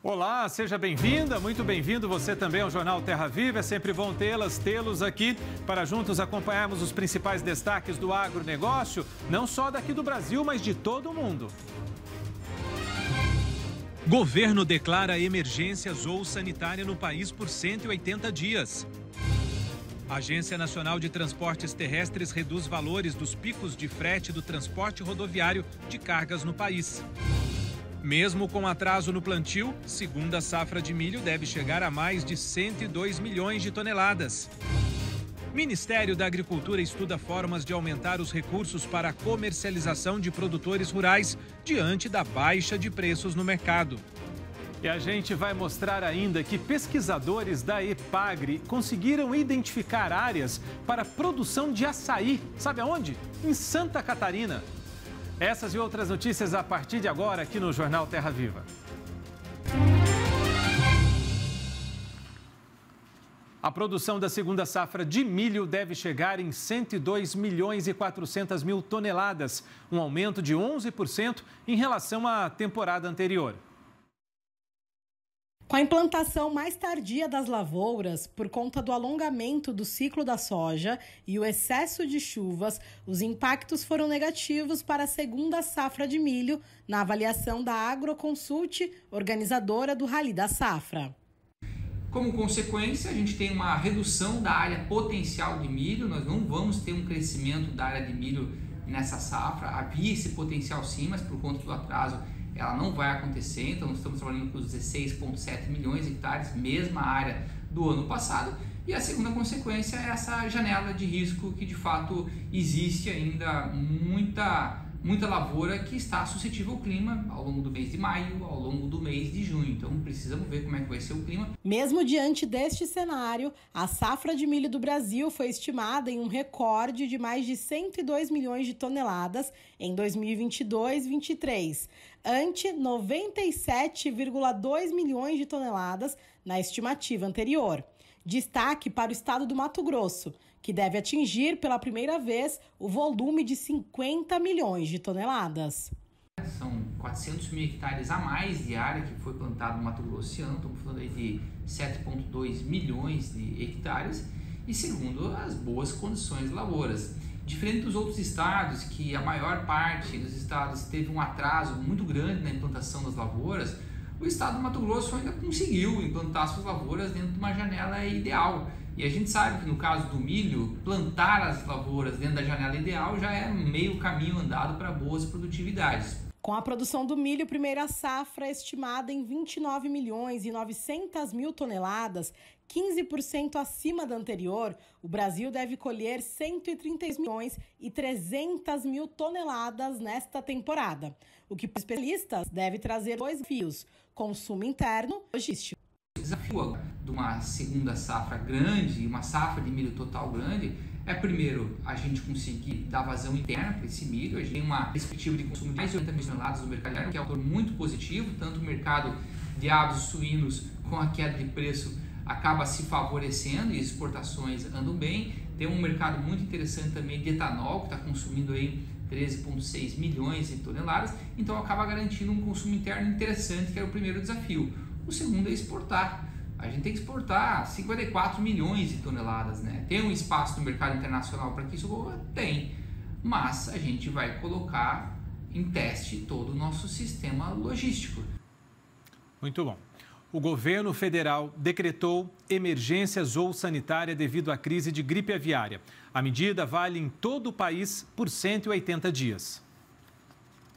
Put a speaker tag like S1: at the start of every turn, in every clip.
S1: Olá, seja bem-vinda, muito bem-vindo você também ao Jornal Terra Viva. É sempre bom tê-los aqui para juntos acompanharmos os principais destaques do agronegócio, não só daqui do Brasil, mas de todo o mundo. Governo declara emergência zoossanitária no país por 180 dias. Agência Nacional de Transportes Terrestres reduz valores dos picos de frete do transporte rodoviário de cargas no país. Mesmo com atraso no plantio, segunda safra de milho deve chegar a mais de 102 milhões de toneladas. Ministério da Agricultura estuda formas de aumentar os recursos para a comercialização de produtores rurais diante da baixa de preços no mercado. E a gente vai mostrar ainda que pesquisadores da EPAGRE conseguiram identificar áreas para produção de açaí. Sabe aonde? Em Santa Catarina. Essas e outras notícias a partir de agora aqui no Jornal Terra Viva. A produção da segunda safra de milho deve chegar em 102 milhões e 400 mil toneladas, um aumento de 11% em relação à temporada anterior.
S2: Com a implantação mais tardia das lavouras, por conta do alongamento do ciclo da soja e o excesso de chuvas, os impactos foram negativos para a segunda safra de milho, na avaliação da Agroconsult, organizadora do Rally da Safra.
S3: Como consequência, a gente tem uma redução da área potencial de milho, nós não vamos ter um crescimento da área de milho nessa safra. Havia esse potencial sim, mas por conta do atraso ela não vai acontecer, então nós estamos trabalhando com os 16,7 milhões de hectares, mesma área do ano passado. E a segunda consequência é essa janela de risco que de fato existe ainda muita lavoura que está suscetível ao clima ao longo do mês de maio, ao longo do mês de junho. Então precisamos ver como é que vai ser o clima.
S2: Mesmo diante deste cenário, a safra de milho do Brasil foi estimada em um recorde de mais de 102 milhões de toneladas em 2022-23, ante 97,2 milhões de toneladas na estimativa anterior. Destaque para o estado do Mato Grosso, que deve atingir pela primeira vez o volume de 50 milhões de toneladas.
S3: São 400 mil hectares a mais de área que foi plantada no Mato Grosso esse ano, estamos falando aí de 7,2 milhões de hectares, e segundo as boas condições de lavouras. Diferente dos outros estados, que a maior parte dos estados teve um atraso muito grande na implantação das lavouras, o estado do Mato Grosso ainda conseguiu implantar suas lavouras dentro de uma janela ideal. E a gente sabe que no caso do milho, plantar as lavouras dentro da janela ideal já é meio caminho andado para boas produtividades.
S2: Com a produção do milho, primeira safra estimada em 29 milhões e 900 mil toneladas, 15% acima da anterior, o Brasil deve colher 136 milhões e 300 mil toneladas nesta temporada, o que para os especialistas deve trazer dois desafios: consumo interno e logístico.
S3: O desafio de uma segunda safra grande, uma safra de milho total grande, é primeiro a gente conseguir dar vazão interna para esse milho. A gente tem uma perspectiva de consumo de mais de 80 milhões de toneladas no mercado interno, que é um fator muito positivo, tanto o mercado de aves e suínos com a queda de preço acaba se favorecendo e exportações andam bem. Tem um mercado muito interessante também de etanol, que está consumindo aí 13,6 milhões de toneladas, então acaba garantindo um consumo interno interessante, que é o primeiro desafio. O segundo é exportar. A gente tem que exportar 54 milhões de toneladas, né? Tem um espaço no mercado internacional para que isso ocorra? Tem, mas a gente vai colocar em teste todo o nosso sistema logístico.
S1: Muito bom. O governo federal decretou emergência zoossanitária devido à crise de gripe aviária. A medida vale em todo o país por 180 dias.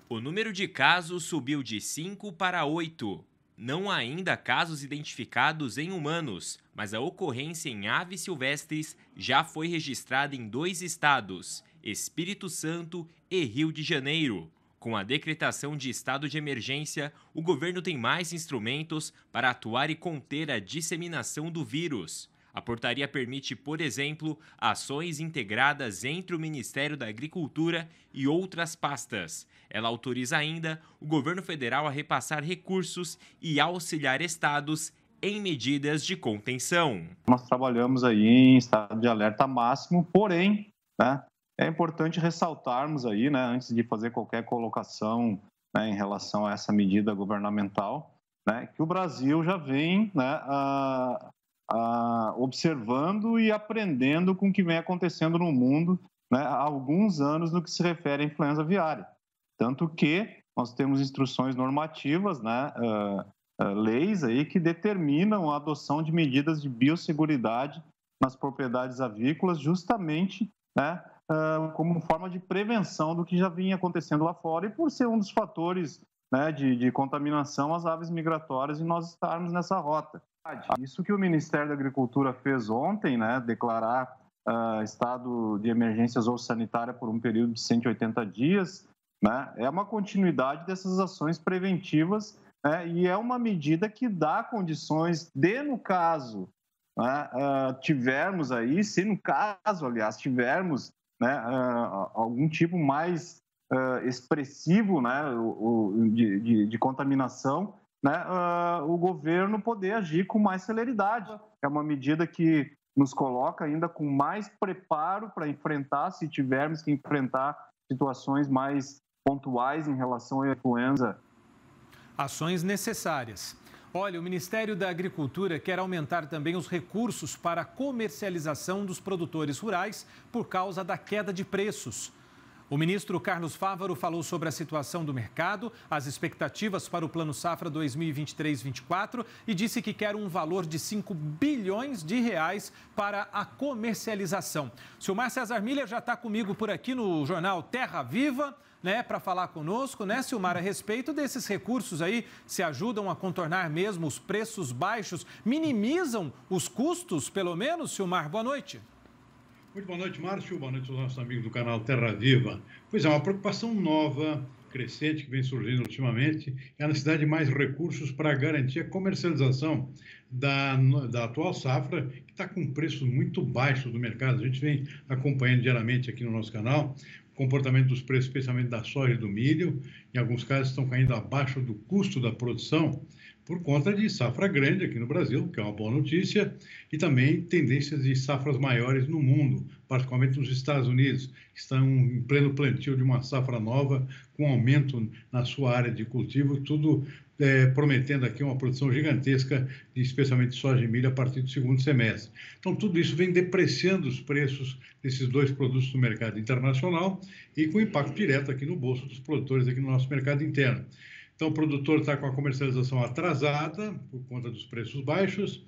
S4: O número de casos subiu de 5 para 8. Não há ainda casos identificados em humanos, mas a ocorrência em aves silvestres já foi registrada em 2 estados, Espírito Santo e Rio de Janeiro. Com a decretação de estado de emergência, o governo tem mais instrumentos para atuar e conter a disseminação do vírus. A portaria permite, por exemplo, ações integradas entre o Ministério da Agricultura e outras pastas. Ela autoriza ainda o governo federal a repassar recursos e auxiliar estados em medidas de contenção.
S5: Nós trabalhamos aí em estado de alerta máximo, porém, é importante ressaltarmos aí, antes de fazer qualquer colocação, em relação a essa medida governamental, né, que o Brasil já vem, né, observando e aprendendo com o que vem acontecendo no mundo, né, há alguns anos no que se refere à influenza aviária. Tanto que nós temos instruções normativas, né, leis aí que determinam a adoção de medidas de biosseguridade nas propriedades avícolas, justamente, né, como forma de prevenção do que já vinha acontecendo lá fora e por ser um dos fatores, né, de contaminação às aves migratórias e nós estarmos nessa rota. Isso que o Ministério da Agricultura fez ontem, né, declarar estado de emergência zoossanitária por um período de 180 dias, né, é uma continuidade dessas ações preventivas, né, e é uma medida que dá condições de, no caso, né, tivermos aí, se no caso, aliás, tivermos, né, algum tipo mais expressivo, né, de contaminação, né, o governo poder agir com mais celeridade. É uma medida que nos coloca ainda com mais preparo para enfrentar, se tivermos que enfrentar situações mais pontuais em relação à influenza.
S1: Ações necessárias. Olha, o Ministério da Agricultura quer aumentar também os recursos para a comercialização dos produtores rurais por causa da queda de preços. O ministro Carlos Fávaro falou sobre a situação do mercado, as expectativas para o Plano Safra 2023-24 e disse que quer um valor de 5 bilhões de reais para a comercialização. O Silmar César Miller já está comigo por aqui no jornal Terra Viva, né, para falar conosco, né, Silmar, a respeito desses recursos aí, se ajudam a contornar mesmo os preços baixos, minimizam os custos, pelo menos, Silmar? Boa noite.
S6: Muito boa noite, Márcio. Boa noite aos nossos amigos do canal Terra Viva. Pois é, uma preocupação nova, crescente, que vem surgindo ultimamente, é a necessidade de mais recursos para garantir a comercialização da atual safra, que está com preços muito baixos do mercado. A gente vem acompanhando diariamente aqui no nosso canal o comportamento dos preços, especialmente da soja e do milho. Em alguns casos estão caindo abaixo do custo da produção, por conta de safra grande aqui no Brasil, que é uma boa notícia, e também tendências de safras maiores no mundo, particularmente nos Estados Unidos, que estão em pleno plantio de uma safra nova, com aumento na sua área de cultivo, tudo prometendo aqui uma produção gigantesca, especialmente de soja e milho, a partir do segundo semestre. Então, tudo isso vem depreciando os preços desses dois produtos no mercado internacional e com impacto direto aqui no bolso dos produtores, aqui no nosso mercado interno. Então, o produtor está com a comercialização atrasada por conta dos preços baixos,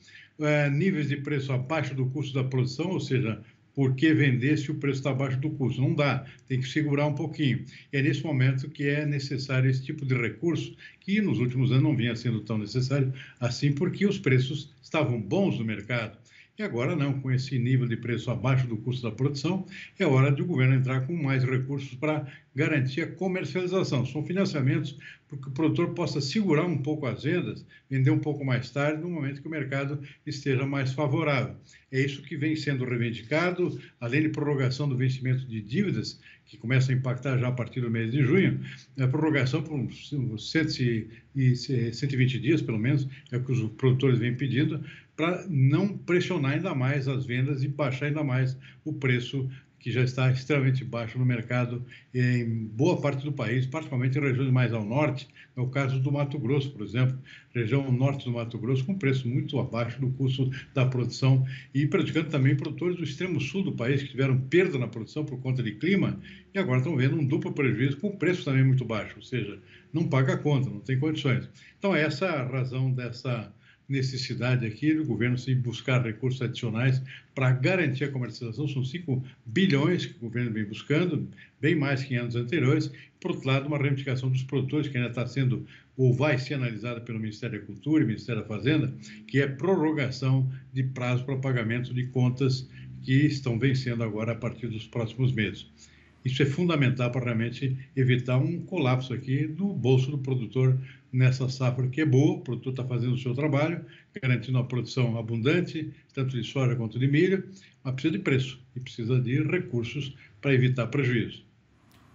S6: níveis de preço abaixo do custo da produção, ou seja, por que vender se o preço está abaixo do custo? Não dá, tem que segurar um pouquinho. E é nesse momento que é necessário esse tipo de recurso, que nos últimos anos não vinha sendo tão necessário assim, porque os preços estavam bons no mercado. E agora não, com esse nível de preço abaixo do custo da produção, é hora de o governo entrar com mais recursos para garantir a comercialização. São financiamentos para que o produtor possa segurar um pouco as vendas, vender um pouco mais tarde, no momento que o mercado esteja mais favorável. É isso que vem sendo reivindicado, além de prorrogação do vencimento de dívidas, que começa a impactar já a partir do mês de junho, a prorrogação por uns 120 dias, pelo menos, é o que os produtores vêm pedindo, para não pressionar ainda mais as vendas e baixar ainda mais o preço, que já está extremamente baixo no mercado em boa parte do país, particularmente em regiões mais ao norte. É o caso do Mato Grosso, por exemplo, região norte do Mato Grosso, com preço muito abaixo do custo da produção e prejudicando também produtores do extremo sul do país, que tiveram perda na produção por conta de clima e agora estão vendo um duplo prejuízo com preço também muito baixo, ou seja, não paga a conta, não tem condições. Então, essa é a razão dessa necessidade aqui do governo se buscar recursos adicionais para garantir a comercialização. São 5 bilhões que o governo vem buscando, bem mais que em anos anteriores. Por outro lado, uma reivindicação dos produtores, que ainda está sendo ou vai ser analisada pelo Ministério da Agricultura e Ministério da Fazenda, que é prorrogação de prazo para pagamento de contas que estão vencendo agora a partir dos próximos meses. Isso é fundamental para realmente evitar um colapso aqui do bolso do produtor nessa safra que é boa. O produtor está fazendo o seu trabalho, garantindo uma produção abundante, tanto de soja quanto de milho, mas precisa de preço e precisa de recursos para evitar prejuízo.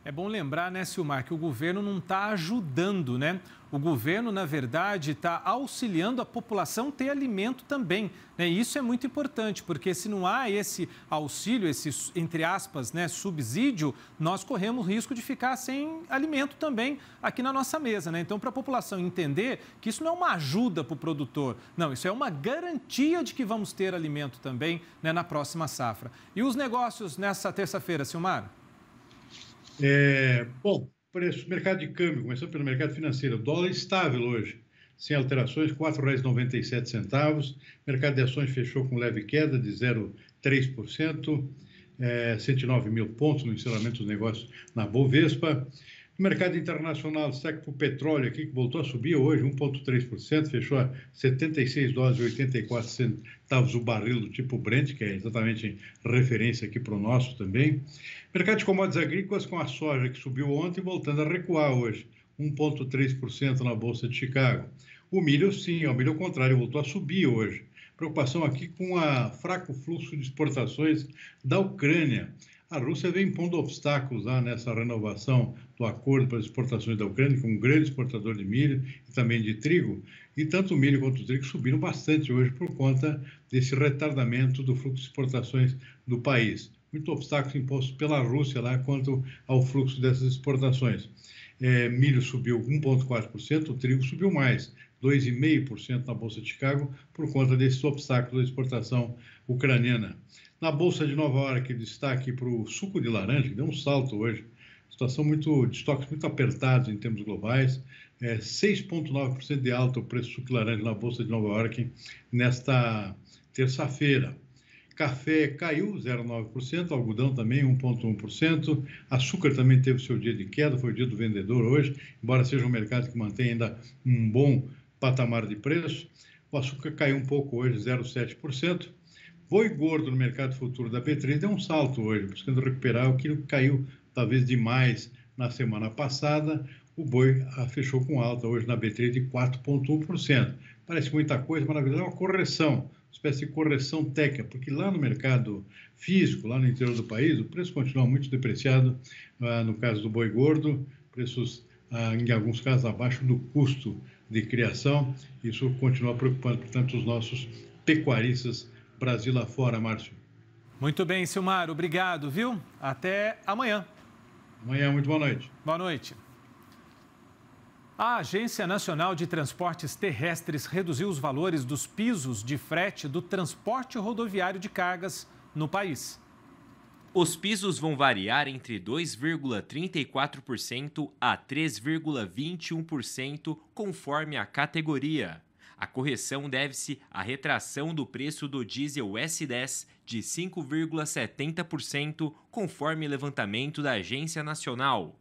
S1: É bom lembrar, né, Silmar, que o governo não está ajudando, né? O governo, na verdade, está auxiliando a população a ter alimento também, né? E isso é muito importante, porque se não há esse auxílio, esse, entre aspas, né, subsídio, nós corremos risco de ficar sem alimento também aqui na nossa mesa, né? Então, para a população entender que isso não é uma ajuda para o produtor, não, isso é uma garantia de que vamos ter alimento também, né, na próxima safra. E os negócios nessa terça-feira, Silmar?
S6: Bom, preço, mercado de câmbio, começando pelo mercado financeiro, dólar estável hoje, sem alterações, R$ 4,97. Mercado de ações fechou com leve queda de 0,3%, 109 mil pontos no encerramento dos negócios na Bovespa. No mercado internacional, destaque para o petróleo aqui, que voltou a subir hoje, 1,3%, fechou a $72,84 o barril do tipo Brent, que é exatamente referência aqui para o nosso também. Mercado de commodities agrícolas com a soja, que subiu ontem, voltando a recuar hoje, 1,3% na Bolsa de Chicago. O milho, sim, ao milho ao contrário, voltou a subir hoje. Preocupação aqui com o fraco fluxo de exportações da Ucrânia. A Rússia vem pondo obstáculos lá nessa renovação do acordo para as exportações da Ucrânia, que é um grande exportador de milho e também de trigo. E tanto o milho quanto o trigo subiram bastante hoje por conta desse retardamento do fluxo de exportações do país. Muito obstáculo imposto pela Rússia lá quanto ao fluxo dessas exportações. Milho subiu 1,4%, o trigo subiu mais, 2,5% na Bolsa de Chicago, por conta desses obstáculos da exportação ucraniana. Na Bolsa de Nova York, destaque para o suco de laranja, que deu um salto hoje. Situação de estoques muito apertados em termos globais. 6,9% de alta o preço do suco de laranja na Bolsa de Nova York nesta terça-feira. Café caiu 0,9%, algodão também 1,1%. Açúcar também teve seu dia de queda, foi o dia do vendedor hoje, embora seja um mercado que mantém ainda um bom patamar de preço. O açúcar caiu um pouco hoje, 0,7%. Boi gordo no mercado futuro da B3 deu um salto hoje, buscando recuperar o que caiu talvez demais na semana passada. O boi fechou com alta hoje na B3 de 4,1%. Parece muita coisa, mas na verdade é uma correção, uma espécie de correção técnica, porque lá no mercado físico, lá no interior do país, o preço continua muito depreciado, no caso do boi gordo, preços em alguns casos abaixo do custo de criação. Isso continua preocupando, portanto, os nossos pecuaristas Brasil afora, Márcio.
S1: Muito bem, Silmar, obrigado, viu? Até amanhã.
S6: Amanhã, muito boa noite.
S1: Boa noite. A Agência Nacional de Transportes Terrestres reduziu os valores dos pisos de frete do transporte rodoviário de cargas no país.
S4: Os pisos vão variar entre 2,34% a 3,21%, conforme a categoria. A correção deve-se à retração do preço do diesel S10 de 5,70%, conforme levantamento da Agência Nacional.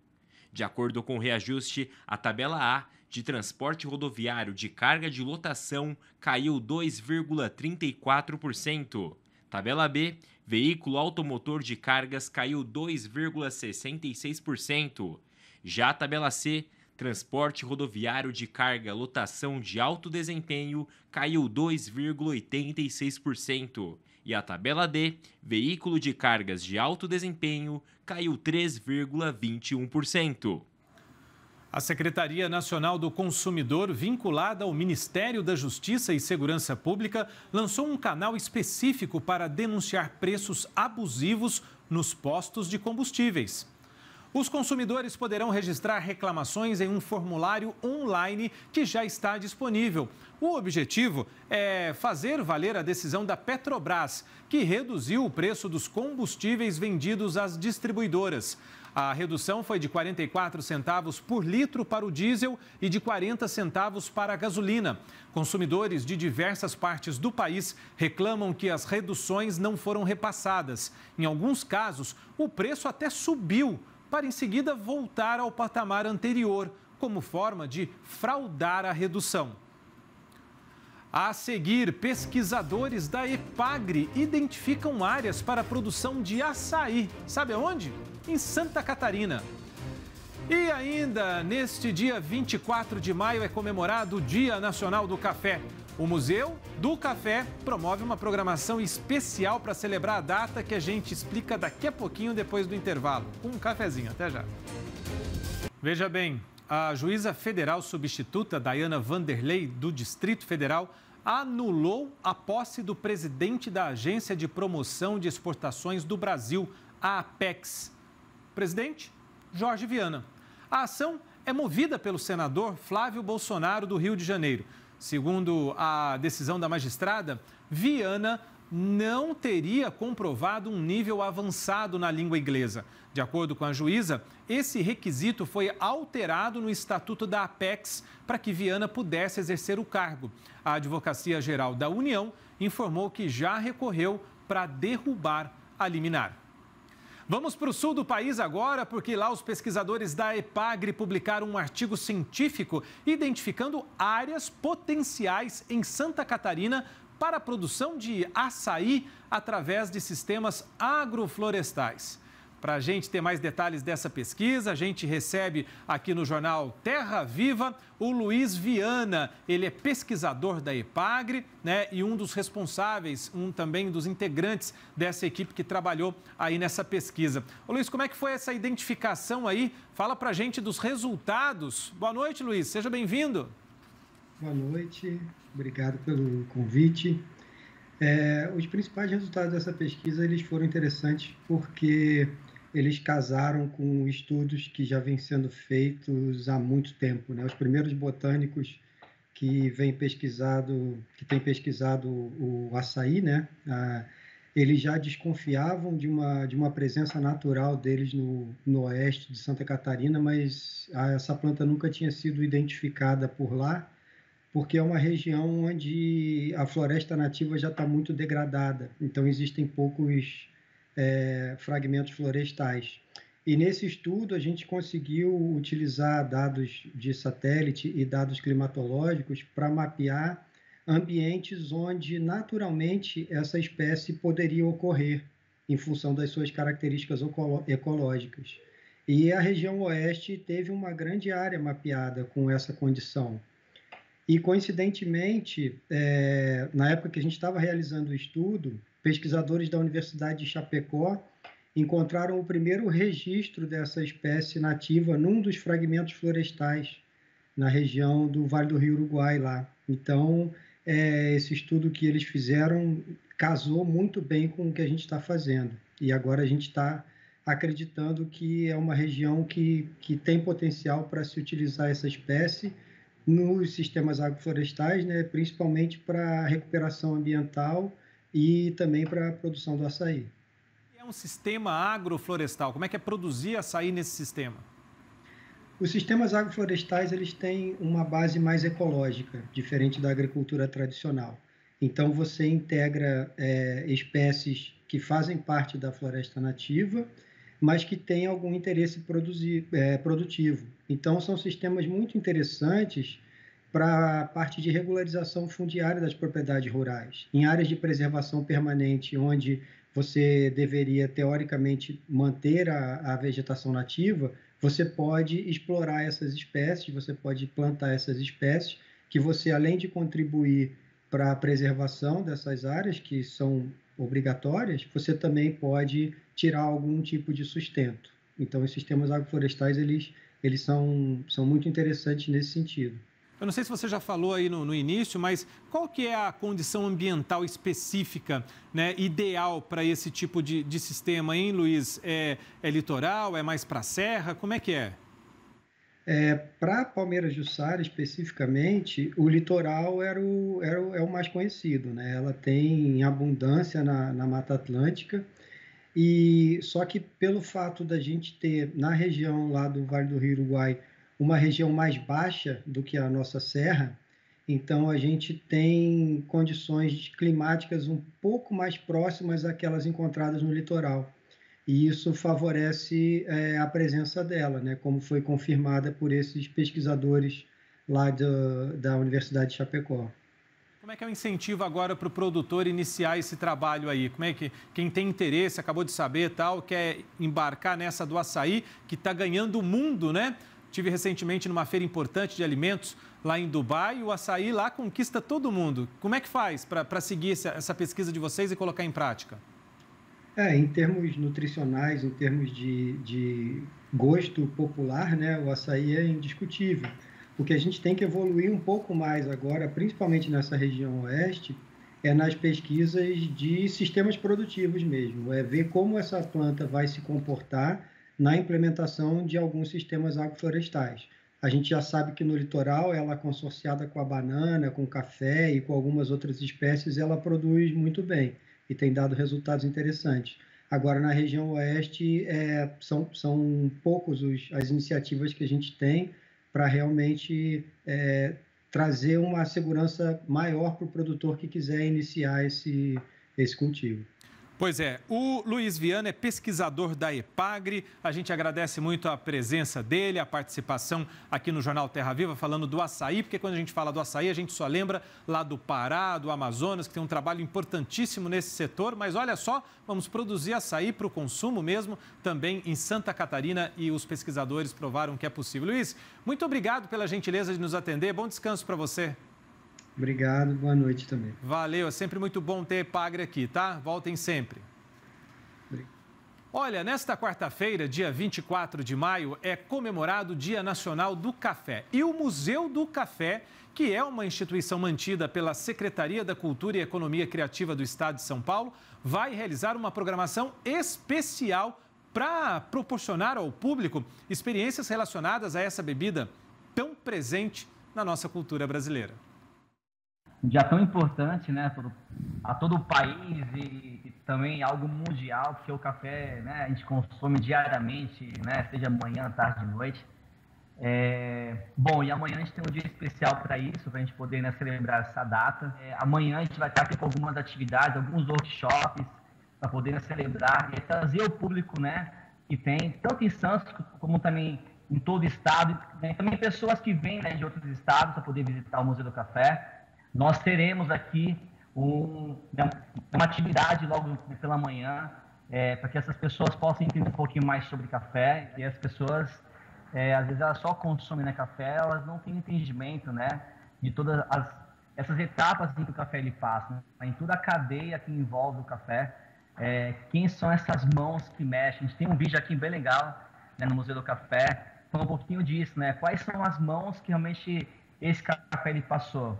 S4: De acordo com o reajuste, a tabela A de transporte rodoviário de carga de lotação caiu 2,34%. Tabela B, veículo automotor de cargas caiu 2,66%. Já a tabela C, transporte rodoviário de carga lotação de alto desempenho caiu 2,86%. E a tabela D, veículo de cargas de alto desempenho, caiu 3,21%.
S1: A Secretaria Nacional do Consumidor, vinculada ao Ministério da Justiça e Segurança Pública, lançou um canal específico para denunciar preços abusivos nos postos de combustíveis. Os consumidores poderão registrar reclamações em um formulário online que já está disponível. O objetivo é fazer valer a decisão da Petrobras, que reduziu o preço dos combustíveis vendidos às distribuidoras. A redução foi de 44 centavos por litro para o diesel e de 40 centavos para a gasolina. Consumidores de diversas partes do país reclamam que as reduções não foram repassadas. Em alguns casos, o preço até subiu, para em seguida voltar ao patamar anterior, como forma de fraudar a redução. A seguir, pesquisadores da EPAGRE identificam áreas para a produção de açaí. Sabe aonde? Em Santa Catarina. E ainda, neste dia 24 de maio, é comemorado o Dia Nacional do Café. O Museu do Café promove uma programação especial para celebrar a data que a gente explica daqui a pouquinho, depois do intervalo. Um cafezinho, até já. Veja bem, a juíza federal substituta Diana Vanderlei, do Distrito Federal, anulou a posse do presidente da Agência de Promoção de Exportações do Brasil, a Apex. Presidente, Jorge Viana. A ação é movida pelo senador Flávio Bolsonaro, do Rio de Janeiro. Segundo a decisão da magistrada, Viana não teria comprovado um nível avançado na língua inglesa. De acordo com a juíza, esse requisito foi alterado no Estatuto da Apex para que Viana pudesse exercer o cargo. A Advocacia Geral da União informou que já recorreu para derrubar a liminar. Vamos para o sul do país agora, porque lá os pesquisadores da EPAGRE publicaram um artigo científico identificando áreas potenciais em Santa Catarina para a produção de açaí através de sistemas agroflorestais. Para a gente ter mais detalhes dessa pesquisa, a gente recebe aqui no jornal Terra Viva o Luiz Viana. Ele é pesquisador da EPAGRE, né, e um dos responsáveis, também dos integrantes dessa equipe que trabalhou aí nessa pesquisa. Ô, Luiz, como é que foi essa identificação aí? Fala para a gente dos resultados. Boa noite, Luiz. Seja bem-vindo.
S7: Boa noite. Obrigado pelo convite. Os principais resultados dessa pesquisa eles foram interessantes porque eles casaram com estudos que já vêm sendo feitos há muito tempo, né? Os primeiros botânicos que têm pesquisado o açaí, né? Eles já desconfiavam de uma presença natural deles no oeste de Santa Catarina, mas essa planta nunca tinha sido identificada por lá, porque é uma região onde a floresta nativa já está muito degradada, então existem poucos fragmentos florestais. E nesse estudo a gente conseguiu utilizar dados de satélite e dados climatológicos para mapear ambientes onde naturalmente essa espécie poderia ocorrer em função das suas características ecológicas. E a região oeste teve uma grande área mapeada com essa condição. E, coincidentemente, na época que a gente estava realizando o estudo, pesquisadores da Universidade de Chapecó encontraram o primeiro registro dessa espécie nativa num dos fragmentos florestais na região do Vale do Rio Uruguai, lá. Então, esse estudo que eles fizeram casou muito bem com o que a gente está fazendo. E agora a gente está acreditando que é uma região que tem potencial para se utilizar essa espécie nos sistemas agroflorestais, né, principalmente para a recuperação ambiental e também para a produção do açaí.
S1: É um sistema agroflorestal. Como é que é produzir açaí nesse sistema?
S7: Os sistemas agroflorestais eles têm uma base mais ecológica, diferente da agricultura tradicional. Então, você integra espécies que fazem parte da floresta nativa, mas que têm algum interesse produtivo. Então, são sistemas muito interessantes para a parte de regularização fundiária das propriedades rurais. Em áreas de preservação permanente, onde você deveria, teoricamente, manter a vegetação nativa, você pode explorar essas espécies, você pode plantar essas espécies, que você, além de contribuir para a preservação dessas áreas, que são obrigatórias, você também pode tirar algum tipo de sustento. Então, os sistemas agroflorestais, eles são muito interessantes nesse sentido.
S1: Eu não sei se você já falou aí no início, mas qual que é a condição ambiental específica, né, ideal para esse tipo de sistema, hein, Luiz? É litoral? É mais para a serra? Como é que é?
S7: Para Palmeiras de Jussara, especificamente, o litoral é o mais conhecido, né? Ela tem abundância na Mata Atlântica, e só que pelo fato da gente ter, na região lá do Vale do Rio Uruguai, uma região mais baixa do que a nossa serra, então a gente tem condições climáticas um pouco mais próximas àquelas encontradas no litoral. E isso favorece a presença dela, né, como foi confirmada por esses pesquisadores lá da Universidade de Chapecó.
S1: Como é que é o incentivo agora para o produtor iniciar esse trabalho aí? Como é que quem tem interesse, acabou de saber, tal, quer embarcar nessa do açaí, que está ganhando o mundo, né?
S8: Tive recentemente numa feira importante de alimentos lá em Dubai e o açaí lá conquista todo mundo. Como é que faz para seguir essa pesquisa de vocês e colocar em prática?
S7: Em termos nutricionais, em termos de gosto popular, né, o açaí é indiscutível. O que a gente tem que evoluir um pouco mais agora, principalmente nessa região oeste, é nas pesquisas de sistemas produtivos mesmo. É ver como essa planta vai se comportar na implementação de alguns sistemas agroflorestais. A gente já sabe que no litoral, ela consorciada com a banana, com o café e com algumas outras espécies, ela produz muito bem e tem dado resultados interessantes. Agora, na região oeste, são poucos as iniciativas que a gente tem para realmente trazer uma segurança maior para o produtor que quiser iniciar esse cultivo.
S8: Pois é, o Luiz Viana é pesquisador da EPAGRE, a gente agradece muito a presença dele, a participação aqui no Jornal Terra Viva, falando do açaí, porque quando a gente fala do açaí, a gente só lembra lá do Pará, do Amazonas, que tem um trabalho importantíssimo nesse setor, mas olha só, vamos produzir açaí para o consumo mesmo, também em Santa Catarina, e os pesquisadores provaram que é possível. Luiz, muito obrigado pela gentileza de nos atender, bom descanso para você.
S7: Obrigado, boa noite também.
S8: Valeu, é sempre muito bom ter EPAGRE aqui, tá? Voltem sempre. Olha, nesta quarta-feira, dia 24 de maio, é comemorado o Dia Nacional do Café. E o Museu do Café, que é uma instituição mantida pela Secretaria da Cultura e Economia Criativa do Estado de São Paulo, vai realizar uma programação especial para proporcionar ao público experiências relacionadas a essa bebida tão presente na nossa cultura brasileira.
S9: Um dia tão importante, né, a todo o país e também algo mundial, porque o café, né, a gente consome diariamente, né, seja manhã, tarde, noite. Bom, e amanhã a gente tem um dia especial para isso, para a gente poder, né, celebrar essa data. Amanhã a gente vai estar aqui com algumas atividades, alguns workshops, para poder, né, celebrar e trazer o público, né, que tem, tanto em Santos como também em todo o estado, né, e também pessoas que vêm, né, de outros estados para poder visitar o Museu do Café. Nós teremos aqui uma atividade logo pela manhã, para que essas pessoas possam entender um pouquinho mais sobre café. E as pessoas, às vezes, elas só consomem, né, café, elas não têm entendimento, né, de todas essas etapas que o café ele passa, né, em toda a cadeia que envolve o café. Quem são essas mãos que mexem? A gente tem um vídeo aqui bem legal, né, no Museu do Café, falando um pouquinho disso, né? Quais são as mãos que realmente esse café ele passou?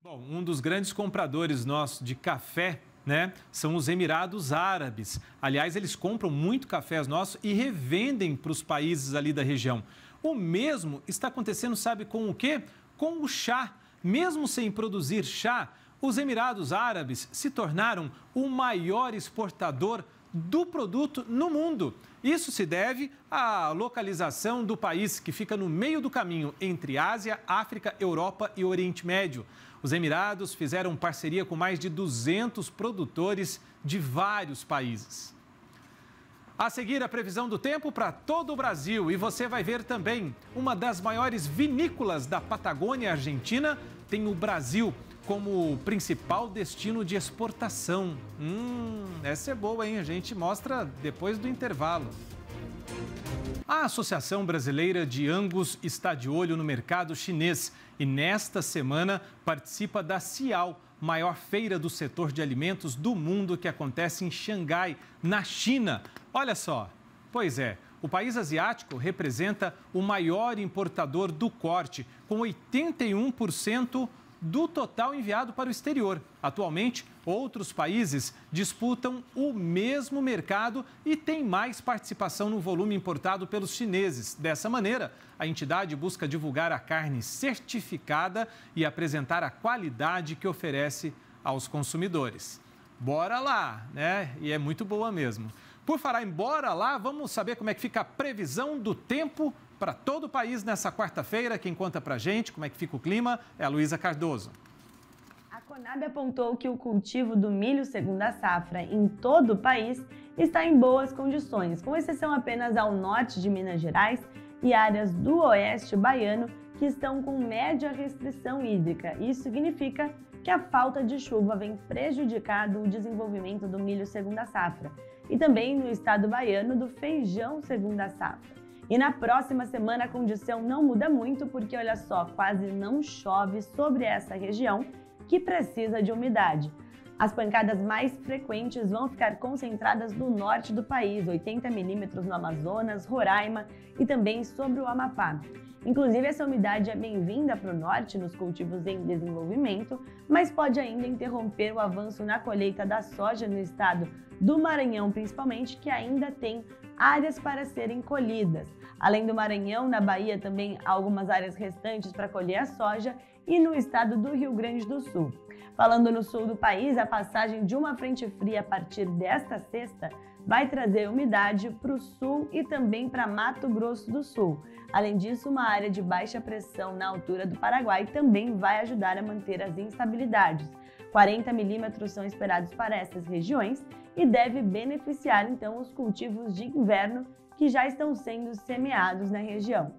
S8: Bom, um dos grandes compradores nossos de café, né, são os Emirados Árabes. Aliás, eles compram muito cafés nossos e revendem para os países ali da região. O mesmo está acontecendo, sabe com o quê? Com o chá. Mesmo sem produzir chá, os Emirados Árabes se tornaram o maior exportador do produto no mundo. Isso se deve à localização do país, que fica no meio do caminho entre Ásia, África, Europa e Oriente Médio. Os Emirados fizeram parceria com mais de 200 produtores de vários países. A seguir, a previsão do tempo para todo o Brasil. E você vai ver também, uma das maiores vinícolas da Patagônia Argentina tem o Brasil como principal destino de exportação. Essa é boa, hein? A gente mostra depois do intervalo. A Associação Brasileira de Angus está de olho no mercado chinês e nesta semana participa da CIAO, maior feira do setor de alimentos do mundo, que acontece em Xangai, na China. Olha só, pois é, o país asiático representa o maior importador do corte, com 81% do total enviado para o exterior. Atualmente, outros países disputam o mesmo mercado e têm mais participação no volume importado pelos chineses. Dessa maneira, a entidade busca divulgar a carne certificada e apresentar a qualidade que oferece aos consumidores. Bora lá, né? E é muito boa mesmo. Por falar em bora lá, vamos saber como é que fica a previsão do tempo para todo o país nessa quarta-feira. Quem conta para a gente como é que fica o clima é a Luísa Cardoso.
S10: A Conab apontou que o cultivo do milho segunda safra em todo o país está em boas condições, com exceção apenas ao norte de Minas Gerais e áreas do oeste baiano que estão com média restrição hídrica. Isso significa que a falta de chuva vem prejudicando o desenvolvimento do milho segunda safra e também no estado baiano do feijão segunda safra. E na próxima semana a condição não muda muito porque, olha só, quase não chove sobre essa região que precisa de umidade. As pancadas mais frequentes vão ficar concentradas no norte do país, 80 milímetros no Amazonas, Roraima e também sobre o Amapá. Inclusive, essa umidade é bem-vinda para o norte nos cultivos em desenvolvimento, mas pode ainda interromper o avanço na colheita da soja no estado do Maranhão, principalmente, que ainda tem áreas para serem colhidas. Além do Maranhão, na Bahia também há algumas áreas restantes para colher a soja e no estado do Rio Grande do Sul. Falando no sul do país, a passagem de uma frente fria a partir desta sexta vai trazer umidade para o sul e também para Mato Grosso do Sul. Além disso, uma área de baixa pressão na altura do Paraguai também vai ajudar a manter as instabilidades. 40 milímetros são esperados para essas regiões e deve beneficiar então os cultivos de inverno que já estão sendo semeados na região.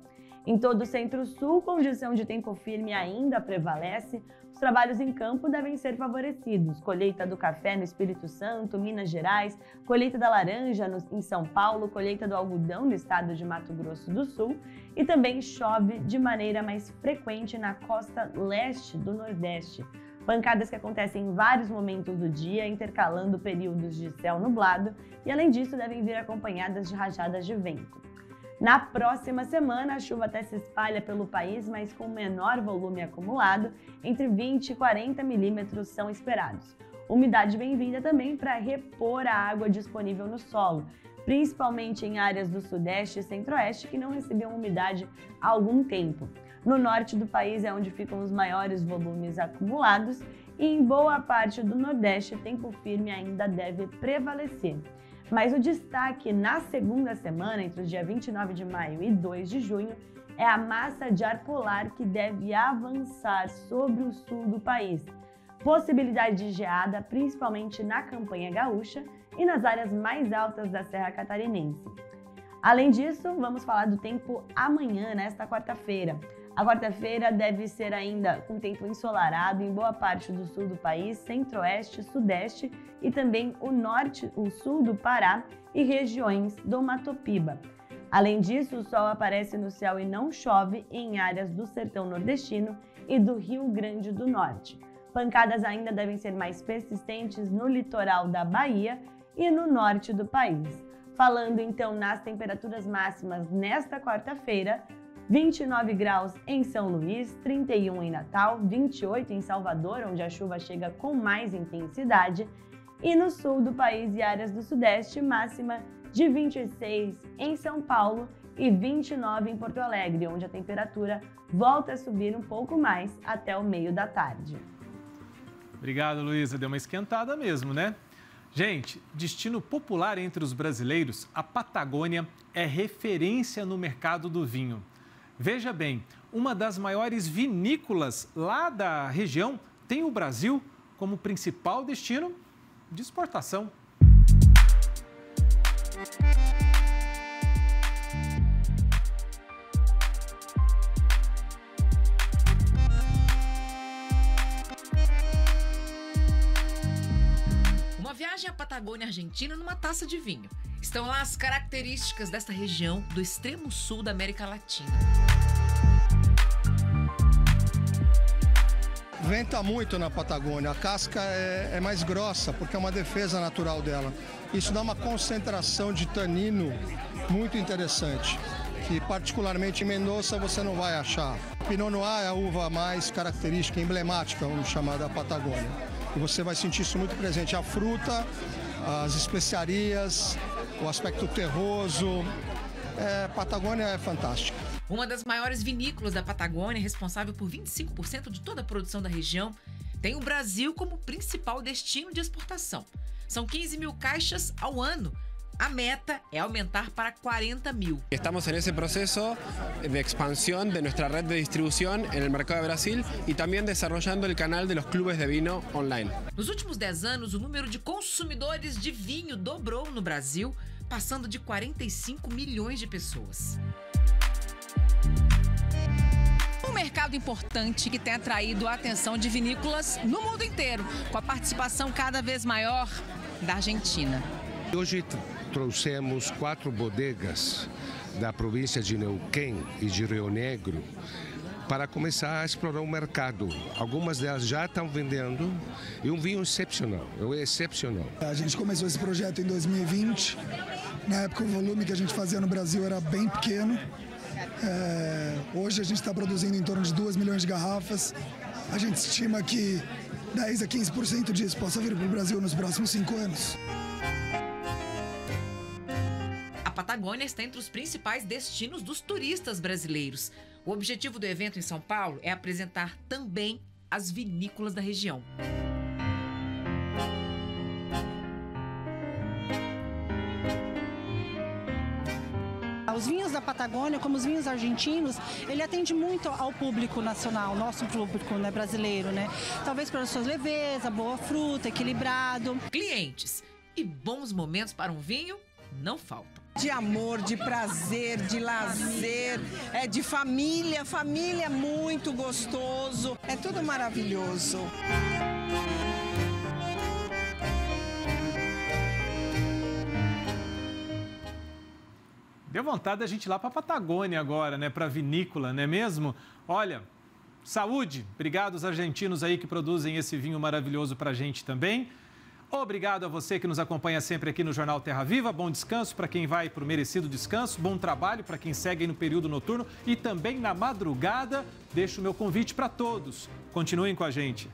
S10: Em todo o centro-sul, condição de tempo firme ainda prevalece. Os trabalhos em campo devem ser favorecidos. Colheita do café no Espírito Santo, Minas Gerais, colheita da laranja em São Paulo, colheita do algodão no estado de Mato Grosso do Sul e também chove de maneira mais frequente na costa leste do Nordeste. Pancadas que acontecem em vários momentos do dia, intercalando períodos de céu nublado e, além disso, devem vir acompanhadas de rajadas de vento. Na próxima semana, a chuva até se espalha pelo país, mas com menor volume acumulado, entre 20 e 40 milímetros são esperados. Umidade bem-vinda também para repor a água disponível no solo, principalmente em áreas do sudeste e centro-oeste que não recebiam umidade há algum tempo. No norte do país é onde ficam os maiores volumes acumulados e em boa parte do nordeste, tempo firme ainda deve prevalecer. Mas o destaque na segunda semana, entre o dia 29 de maio e 2 de junho, é a massa de ar polar que deve avançar sobre o sul do país. Possibilidade de geada, principalmente na campanha gaúcha e nas áreas mais altas da Serra Catarinense. Além disso, vamos falar do tempo amanhã, nesta quarta-feira. A quarta-feira deve ser ainda com tempo ensolarado em boa parte do sul do país, centro-oeste, sudeste e também o norte, o sul do Pará e regiões do Mato Piba. Além disso, o sol aparece no céu e não chove em áreas do sertão nordestino e do Rio Grande do Norte. Pancadas ainda devem ser mais persistentes no litoral da Bahia e no norte do país. Falando então nas temperaturas máximas nesta quarta-feira, 29 graus em São Luís, 31 em Natal, 28 em Salvador, onde a chuva chega com mais intensidade, e no sul do país e áreas do sudeste, máxima de 26 em São Paulo e 29 em Porto Alegre, onde a temperatura volta a subir um pouco mais até o meio da tarde.
S8: Obrigado, Luísa. Deu uma esquentada mesmo, né? Gente, destino popular entre os brasileiros, a Patagônia é referência no mercado do vinho. Veja bem, uma das maiores vinícolas lá da região tem o Brasil como principal destino de exportação.
S11: Uma viagem à Patagônia Argentina numa taça de vinho. Estão lá as características desta região do extremo sul da América Latina.
S12: Venta muito na Patagônia, a casca é mais grossa porque é uma defesa natural dela. Isso dá uma concentração de tanino muito interessante, que particularmente em Mendoza você não vai achar. Pinot Noir é a uva mais característica, emblemática, vamos chamar, da Patagônia. E você vai sentir isso muito presente, a fruta, as especiarias, o aspecto terroso. Patagônia é fantástica.
S11: Uma das maiores vinícolas da Patagônia, responsável por 25% de toda a produção da região, tem o Brasil como principal destino de exportação. São 15 mil caixas ao ano. A meta é aumentar para 40 mil.
S13: Estamos en ese proceso de expansión de nuestra red de distribución en el mercado de Brasil y también desarrollando el canal de los clubes de vino online.
S11: Nos últimos 10 anos, o número de consumidores de vinho dobrou no Brasil, passando de 45 milhões de pessoas.
S14: Um mercado importante que tem atraído a atenção de vinícolas no mundo inteiro, com a participação cada vez maior da Argentina.
S15: Hoje trouxemos 4 bodegas da província de Neuquén e de Rio Negro para começar a explorar o mercado. Algumas delas já estão vendendo e um vinho excepcional,
S16: A gente começou esse projeto em 2020. Na época o volume que a gente fazia no Brasil era bem pequeno. Hoje a gente está produzindo em torno de 2 milhões de garrafas. A gente estima que 10 a 15% disso possa vir para o Brasil nos próximos 5 anos.
S11: A Patagônia está entre os principais destinos dos turistas brasileiros. O objetivo do evento em São Paulo é apresentar também as vinícolas da região.
S17: Os vinhos da Patagônia, como os vinhos argentinos, ele atende muito ao público nacional, nosso público, né, brasileiro, né? Talvez pela sua leveza, boa fruta, equilibrado.
S11: Clientes e bons momentos para um vinho não faltam.
S18: De amor, de prazer, de lazer, de família. Família é muito gostoso, é tudo maravilhoso.
S8: Deu vontade da gente ir lá para a Patagônia agora, né? Para a vinícola, não é mesmo? Olha, saúde! Obrigado aos argentinos aí que produzem esse vinho maravilhoso para a gente também. Obrigado a você que nos acompanha sempre aqui no Jornal Terra Viva. Bom descanso para quem vai para o merecido descanso. Bom trabalho para quem segue aí no período noturno e também na madrugada. Deixo o meu convite para todos. Continuem com a gente.